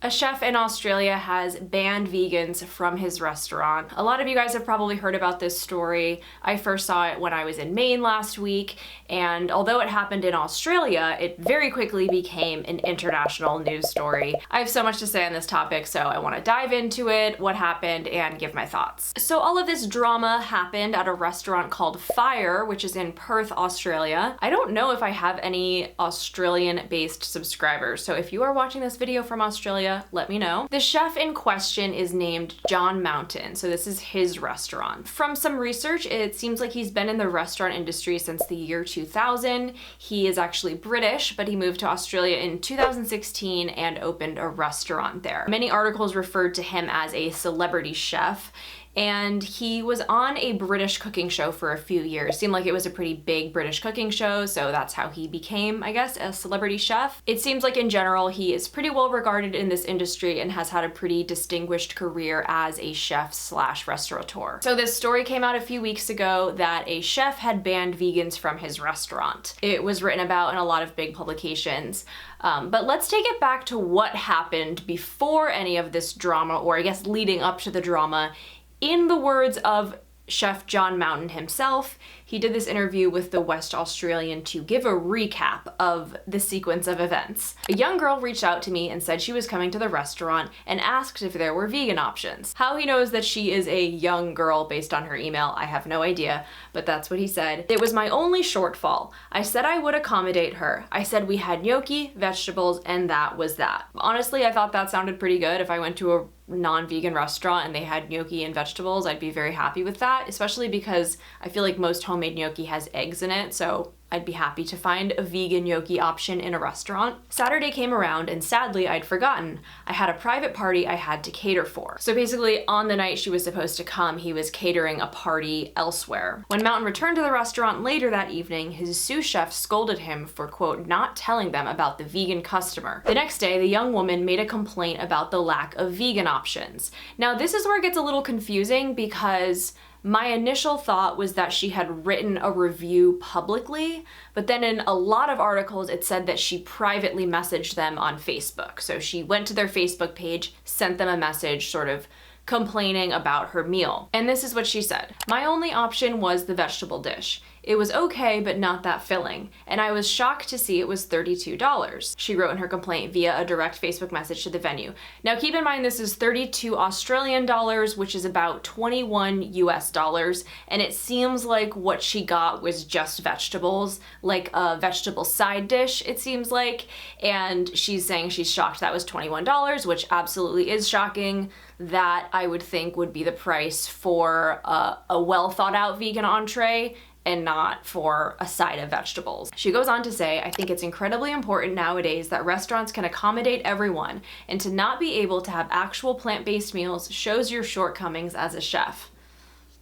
A chef in Australia has banned vegans from his restaurant. A lot of you guys have probably heard about this story. I first saw it when I was in Maine last week, and although it happened in Australia, it very quickly became an international news story. I have so much to say on this topic, so I want to dive into it, what happened, and give my thoughts. So all of this drama happened at a restaurant called Fyre, which is in Perth, Australia. I don't know if I have any Australian-based subscribers, so if you are watching this video from Australia, let me know. The chef in question is named John Mountain, so this is his restaurant. From some research, it seems like he's been in the restaurant industry since the year 2000. He is actually British, but he moved to Australia in 2016 and opened a restaurant there. Many articles referred to him as a celebrity chef, and he was on a British cooking show for a few years. Seemed like it was a pretty big British cooking show, so that's how he became, I guess, a celebrity chef. It seems like in general he is pretty well regarded in this industry and has had a pretty distinguished career as a chef slash restaurateur. So this story came out a few weeks ago that a chef had banned vegans from his restaurant. It was written about in a lot of big publications. But let's take it back to what happened before any of this drama, or I guess leading up to the drama. In the words of Chef John Mountain himself, he did this interview with the West Australian to give a recap of the sequence of events. A young girl reached out to me and said she was coming to the restaurant and asked if there were vegan options. How he knows that she is a young girl based on her email, I have no idea, but that's what he said. It was my only shortfall. I said I would accommodate her. I said we had gnocchi, vegetables, and that was that. Honestly, I thought that sounded pretty good. If I went to a non-vegan restaurant and they had gnocchi and vegetables, I'd be very happy with that, especially because I feel like most homemade gnocchi has eggs in it, so I'd be happy to find a vegan gnocchi option in a restaurant. Saturday came around and sadly I'd forgotten. I had a private party I had to cater for. So basically on the night she was supposed to come, he was catering a party elsewhere. When Mountain returned to the restaurant later that evening, his sous chef scolded him for, quote, not telling them about the vegan customer. The next day, the young woman made a complaint about the lack of vegan options. Now this is where it gets a little confusing because my initial thought was that she had written a review publicly, but then in a lot of articles it said that she privately messaged them on Facebook. So she went to their Facebook page, sent them a message sort of complaining about her meal. And this is what she said. My only option was the vegetable dish. It was okay, but not that filling, and I was shocked to see it was $32. She wrote in her complaint via a direct Facebook message to the venue. Now keep in mind this is 32 Australian dollars, which is about 21 US dollars, and it seems like what she got was just vegetables, like a vegetable side dish, it seems like, and she's saying she's shocked that was $21, which absolutely is shocking. That I would think would be the price for a well thought out vegan entree, and not for a side of vegetables. She goes on to say, I think it's incredibly important nowadays that restaurants can accommodate everyone, and to not be able to have actual plant-based meals shows your shortcomings as a chef.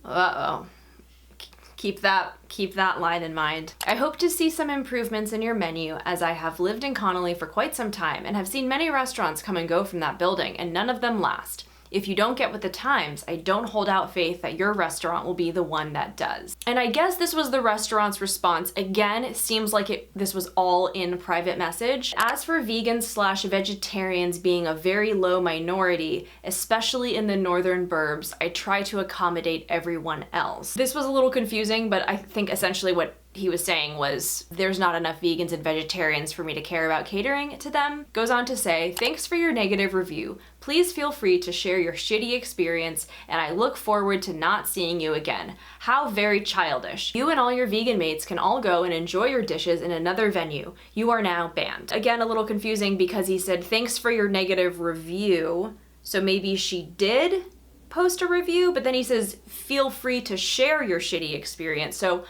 Uh-oh. Keep that line in mind. I hope to see some improvements in your menu, as I have lived in Connolly for quite some time and have seen many restaurants come and go from that building, and none of them last. If you don't get with the times, I don't hold out faith that your restaurant will be the one that does. And I guess this was the restaurant's response. Again, it seems like this was all in private message. As for vegans slash vegetarians being a very low minority, especially in the northern burbs, I try to accommodate everyone else. This was a little confusing, but I think essentially what he was saying was there's not enough vegans and vegetarians for me to care about catering to them. Goes on to say, thanks for your negative review. Please feel free to share your shitty experience, and I look forward to not seeing you again. How very childish. You and all your vegan mates can all go and enjoy your dishes in another venue. You are now banned. Again, a little confusing because he said thanks for your negative review, so maybe she did post a review, but then he says feel free to share your shitty experience. So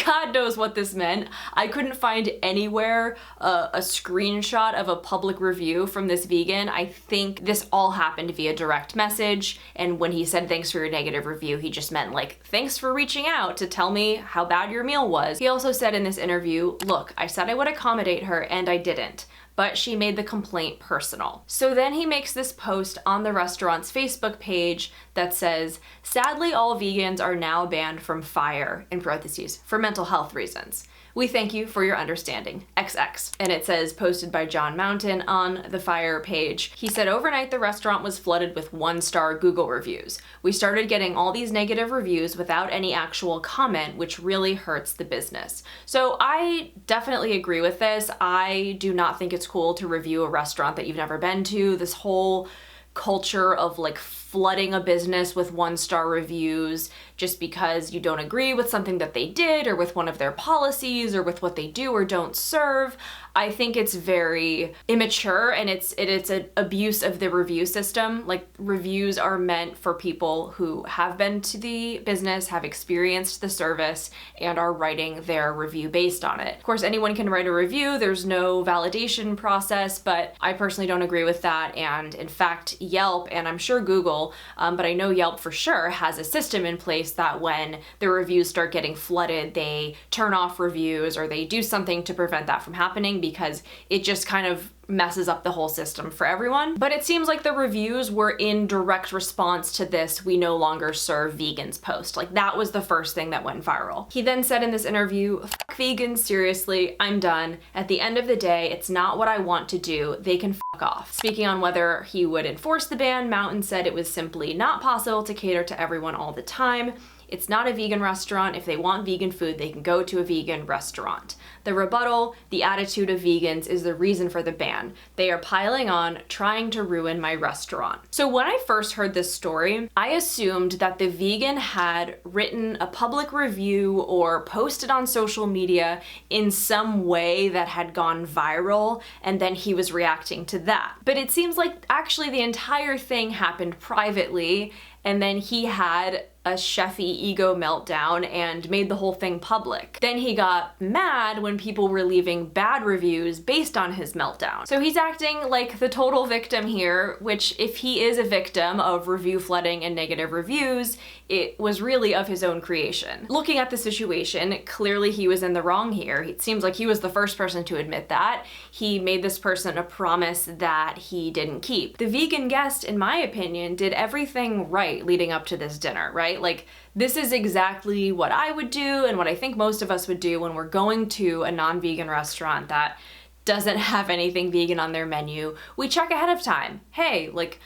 God knows what this meant. I couldn't find anywhere a screenshot of a public review from this vegan. I think this all happened via direct message, and when he said thanks for your negative review, he just meant like thanks for reaching out to tell me how bad your meal was. He also said in this interview, look, I said I would accommodate her and I didn't, but she made the complaint personal. So then he makes this post on the restaurant's Facebook page that says, sadly all vegans are now banned from Fyre, in parentheses, for mental health reasons. We thank you for your understanding. XX. And it says, posted by John Mountain on the Fyre page. He said, overnight the restaurant was flooded with 1-star Google reviews. We started getting all these negative reviews without any actual comment, which really hurts the business. So I definitely agree with this. I do not think it's cool to review a restaurant that you've never been to. This whole culture of like flooding a business with 1-star reviews just because you don't agree with something that they did or with one of their policies or with what they do or don't serve. I think it's very immature, and it's an abuse of the review system. Like, reviews are meant for people who have been to the business, have experienced the service, and are writing their review based on it. Of course, anyone can write a review. There's no validation process, but I personally don't agree with that. And in fact, Yelp, and I'm sure Google, but I know Yelp for sure, has a system in place that when the reviews start getting flooded, they turn off reviews or they do something to prevent that from happening, because it just kind of messes up the whole system for everyone. But it seems like the reviews were in direct response to this "we no longer serve vegans" post. Like, that was the first thing that went viral. He then said in this interview, "Fuck vegans, seriously, I'm done. At the end of the day, it's not what I want to do. They can fuck off." Speaking on whether he would enforce the ban, Mountain said it was simply not possible to cater to everyone all the time. It's not a vegan restaurant. If they want vegan food, they can go to a vegan restaurant. The rebuttal, the attitude of vegans, is the reason for the ban. They are piling on, trying to ruin my restaurant. So when I first heard this story, I assumed that the vegan had written a public review or posted on social media in some way that had gone viral, and then he was reacting to that. But it seems like actually the entire thing happened privately, and then he had a chefy ego meltdown and made the whole thing public. Then he got mad when people were leaving bad reviews based on his meltdown. So he's acting like the total victim here, which, if he is a victim of review flooding and negative reviews, it was really of his own creation. Looking at the situation, clearly he was in the wrong here. It seems like he was the first person to admit that. He made this person a promise that he didn't keep. The vegan guest, in my opinion, did everything right leading up to this dinner, right? Like, this is exactly what I would do and what I think most of us would do when we're going to a non-vegan restaurant that doesn't have anything vegan on their menu. We check ahead of time. Hey, like,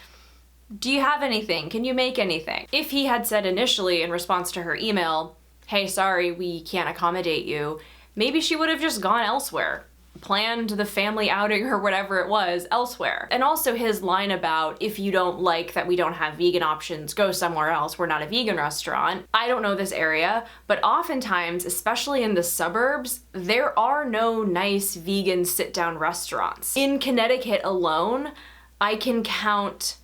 do you have anything? Can you make anything? If he had said initially in response to her email, "Hey, sorry, we can't accommodate you," maybe she would have just gone elsewhere, planned the family outing or whatever it was elsewhere. And also his line about, "If you don't like that we don't have vegan options, go somewhere else. We're not a vegan restaurant." I don't know this area, but oftentimes, especially in the suburbs, there are no nice vegan sit-down restaurants. In Connecticut alone, I can count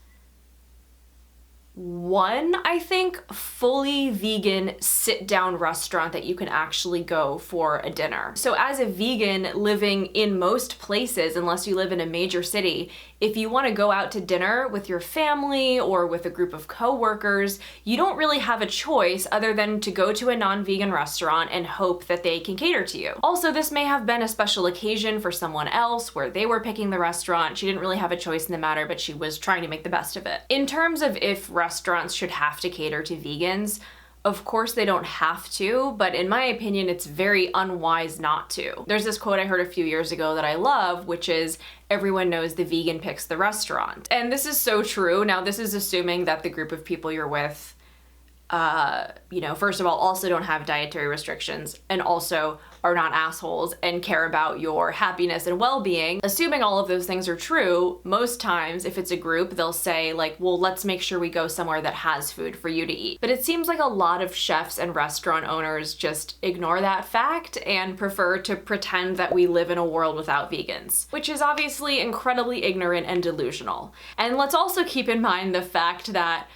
one, I think, fully vegan sit-down restaurant that you can actually go for a dinner. So as a vegan living in most places, unless you live in a major city, if you want to go out to dinner with your family or with a group of coworkers, you don't really have a choice other than to go to a non-vegan restaurant and hope that they can cater to you. Also, this may have been a special occasion for someone else where they were picking the restaurant. She didn't really have a choice in the matter, but she was trying to make the best of it. In terms of if restaurants should have to cater to vegans, of course they don't have to, but in my opinion, it's very unwise not to. There's this quote I heard a few years ago that I love, which is, "Everyone knows the vegan picks the restaurant." And this is so true. Now, this is assuming that the group of people you're with, first of all, also don't have dietary restrictions and also are not assholes and care about your happiness and well-being. Assuming all of those things are true, most times if it's a group, they'll say like, "Well, let's make sure we go somewhere that has food for you to eat." But it seems like a lot of chefs and restaurant owners just ignore that fact and prefer to pretend that we live in a world without vegans, which is obviously incredibly ignorant and delusional. And let's also keep in mind the fact that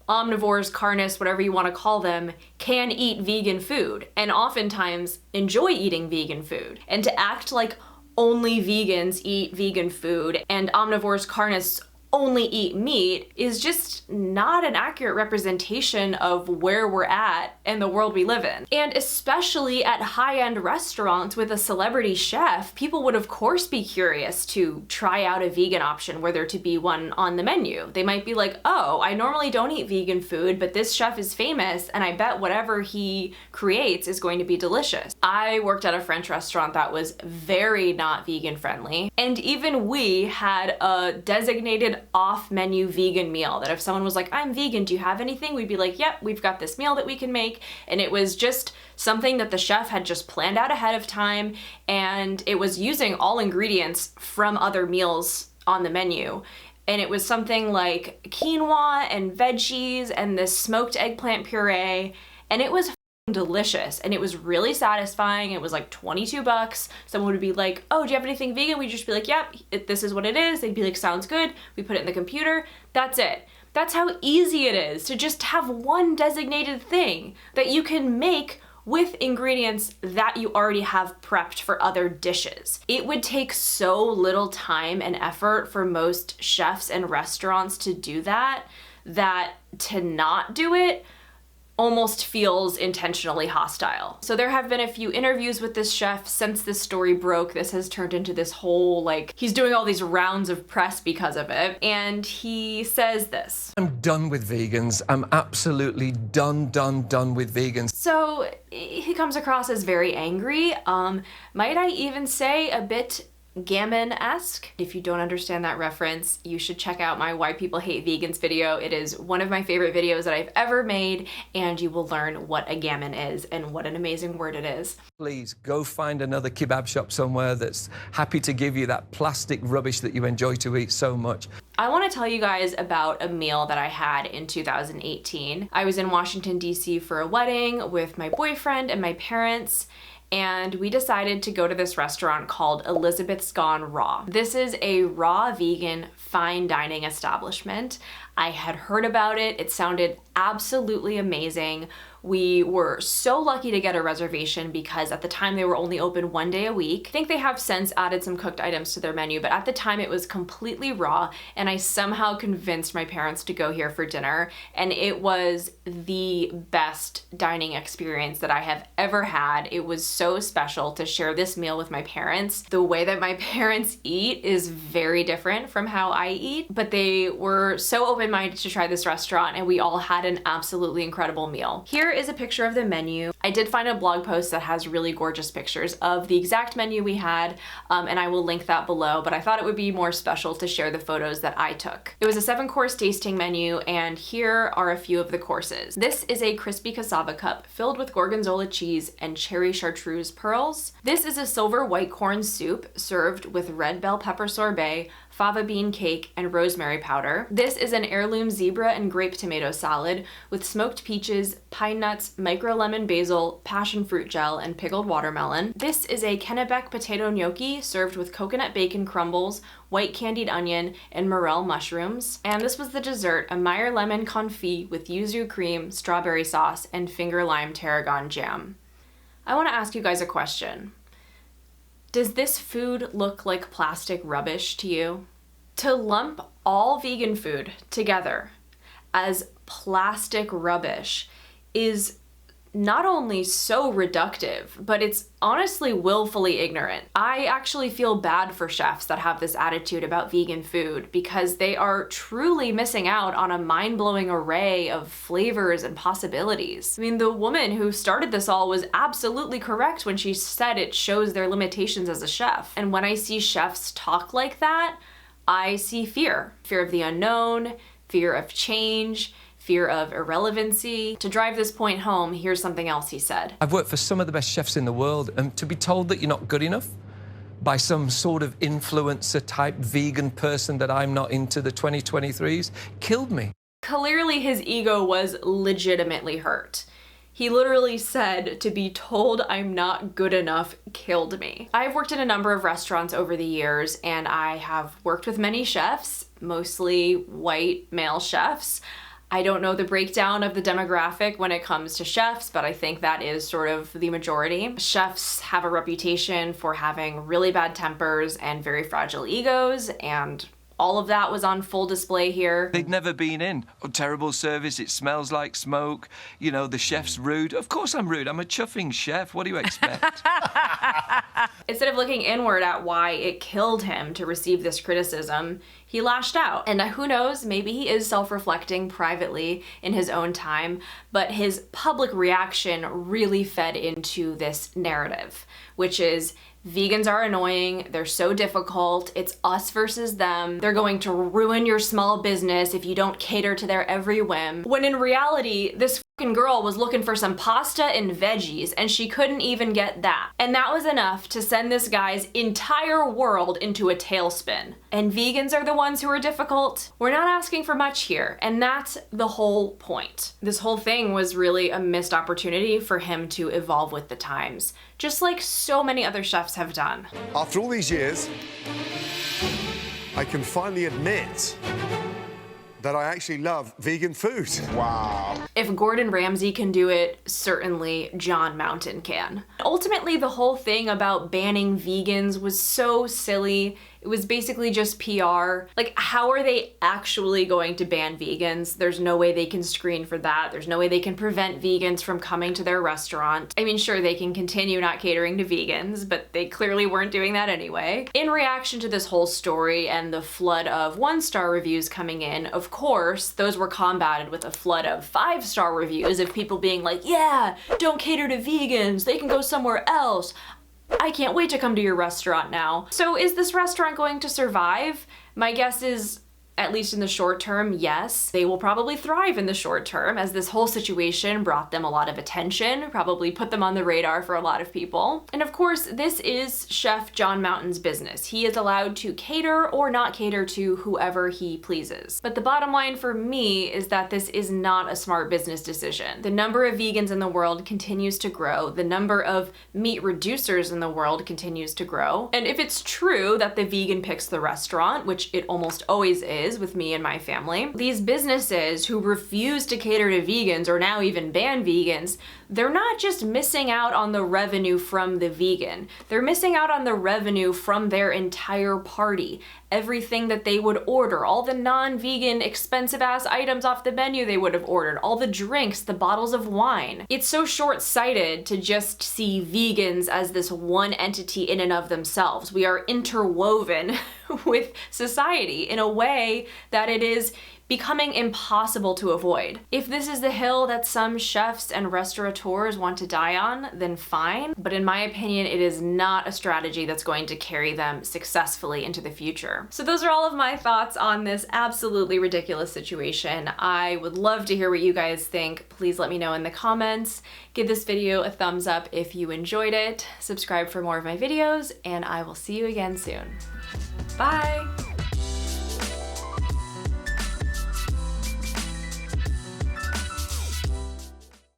omnivores, carnists, whatever you want to call them, can eat vegan food and oftentimes enjoy eating vegan food. And to act like only vegans eat vegan food and omnivores, carnists only eat meat is just not an accurate representation of where we're at and the world we live in. And especially at high-end restaurants with a celebrity chef, people would of course be curious to try out a vegan option were there to be one on the menu. They might be like, oh, I normally don't eat vegan food, but this chef is famous and I bet whatever he creates is going to be delicious. I worked at a French restaurant that was very not vegan friendly, and even we had a designated off-menu vegan meal that if someone was like, I'm vegan, do you have anything? We'd be like, yep, we've got this meal that we can make. And it was just something that the chef had just planned out ahead of time, and it was using all ingredients from other meals on the menu. And it was something like quinoa and veggies and this smoked eggplant puree, and it was delicious and it was really satisfying. It was like $22. Someone would be like, oh, do you have anything vegan? We'd just be like, yep, this is what it is. They'd be like, sounds good. We put it in the computer. That's it. That's how easy it is to just have one designated thing that you can make with ingredients that you already have prepped for other dishes. It would take so little time and effort for most chefs and restaurants to do that, that to not do it almost feels intentionally hostile. So there have been a few interviews with this chef since this story broke. This has turned into this whole, like, he's doing all these rounds of press because of it. And he says this: I'm done with vegans. I'm absolutely done with vegans. So he comes across as very angry. Might I even say a bit gammon-esque. If you don't understand that reference, you should check out my Why People Hate Vegans video. It is one of my favorite videos that I've ever made, and you will learn what a gammon is and what an amazing word it is. Please go find another kebab shop somewhere that's happy to give you that plastic rubbish that you enjoy to eat so much. I want to tell you guys about a meal that I had in 2018. I was in Washington, D.C. for a wedding with my boyfriend and my parents, and we decided to go to this restaurant called Elizabeth's Gone Raw. This is a raw vegan fine dining establishment. I had heard about it. It sounded absolutely amazing. We were so lucky to get a reservation because at the time they were only open one day a week. I think they have since added some cooked items to their menu, but at the time it was completely raw, and I somehow convinced my parents to go here for dinner, and it was the best dining experience that I have ever had. It was so special to share this meal with my parents. The way that my parents eat is very different from how I eat, but they were so open-minded to try this restaurant, and we all had an absolutely incredible meal. Here is a picture of the menu. I did find a blog post that has really gorgeous pictures of the exact menu we had, and I will link that below, but I thought it would be more special to share the photos that I took. It was a 7-course tasting menu, and here are a few of the courses. This is a crispy cassava cup filled with gorgonzola cheese and cherry chartreuse pearls. This is a silver white corn soup served with red bell pepper sorbet, fava bean cake, and rosemary powder. This is an heirloom zebra and grape tomato salad with smoked peaches, pine nuts, micro lemon basil, passion fruit gel, and pickled watermelon. This is a Kennebec potato gnocchi served with coconut bacon crumbles, white candied onion, and morel mushrooms. And this was the dessert, a Meyer lemon confit with yuzu cream, strawberry sauce, and finger lime tarragon jam. I want to ask you guys a question. Does this food look like plastic rubbish to you? To lump all vegan food together as plastic rubbish is not only so reductive, but it's honestly willfully ignorant. I actually feel bad for chefs that have this attitude about vegan food because they are truly missing out on a mind-blowing array of flavors and possibilities. I mean, the woman who started this all was absolutely correct when she said it shows their limitations as a chef. And when I see chefs talk like that, I see fear. Fear of the unknown, fear of change, fear of irrelevancy. To drive this point home, here's something else he said. I've worked for some of the best chefs in the world, and to be told that you're not good enough by some sort of influencer type vegan person that I'm not into the 2023s killed me. Clearly his ego was legitimately hurt. He literally said, to be told I'm not good enough killed me. I've worked in a number of restaurants over the years, and I have worked with many chefs, mostly white male chefs. I don't know the breakdown of the demographic when it comes to chefs, but I think that is sort of the majority. Chefs have a reputation for having really bad tempers and very fragile egos, and All of that was on full display here. They'd never been in. Oh, terrible service, it smells like smoke. You know, the chef's rude. Of course I'm rude, I'm a chuffing chef. What do you expect? Instead of looking inward at why it killed him to receive this criticism, he lashed out. And who knows, maybe he is self-reflecting privately in his own time, but his public reaction really fed into this narrative, which is, vegans are annoying, they're so difficult, it's us versus them, they're going to ruin your small business if you don't cater to their every whim. When in reality, this fucking girl was looking for some pasta and veggies and she couldn't even get that. And that was enough to send this guy's entire world into a tailspin. And vegans are the ones who are difficult? We're not asking for much here, and that's the whole point. This whole thing was really a missed opportunity for him to evolve with the times, just like so many other chefs have done. After all these years, I can finally admit that I actually love vegan food. Wow. If Gordon Ramsay can do it, certainly John Mountain can. Ultimately, the whole thing about banning vegans was so silly. It was basically just PR. Like, how are they actually going to ban vegans? There's no way they can screen for that. There's no way they can prevent vegans from coming to their restaurant. I mean, sure, they can continue not catering to vegans, but they clearly weren't doing that anyway. In reaction to this whole story and the flood of 1-star reviews coming in, of course, those were combated with a flood of 5-star reviews of people being like, yeah, don't cater to vegans, they can go somewhere else. I can't wait to come to your restaurant now. So is this restaurant going to survive? My guess is, at least in the short term, yes. They will probably thrive in the short term, as this whole situation brought them a lot of attention, probably put them on the radar for a lot of people. And of course, this is Chef John Mountain's business. He is allowed to cater or not cater to whoever he pleases. But the bottom line for me is that this is not a smart business decision. The number of vegans in the world continues to grow. The number of meat reducers in the world continues to grow. And if it's true that the vegan picks the restaurant, which it almost always is, with me and my family, these businesses who refuse to cater to vegans or now even ban vegans, they're not just missing out on the revenue from the vegan. They're missing out on the revenue from their entire party. Everything that they would order, all the non-vegan expensive ass items off the menu they would have ordered, all the drinks, the bottles of wine. It's so short-sighted to just see vegans as this one entity in and of themselves. We are interwoven with society in a way that it is becoming impossible to avoid. If this is the hill that some chefs and restaurateurs want to die on, then fine. But in my opinion, it is not a strategy that's going to carry them successfully into the future. So those are all of my thoughts on this absolutely ridiculous situation. I would love to hear what you guys think. Please let me know in the comments. Give this video a thumbs up if you enjoyed it. Subscribe for more of my videos, and I will see you again soon. Bye!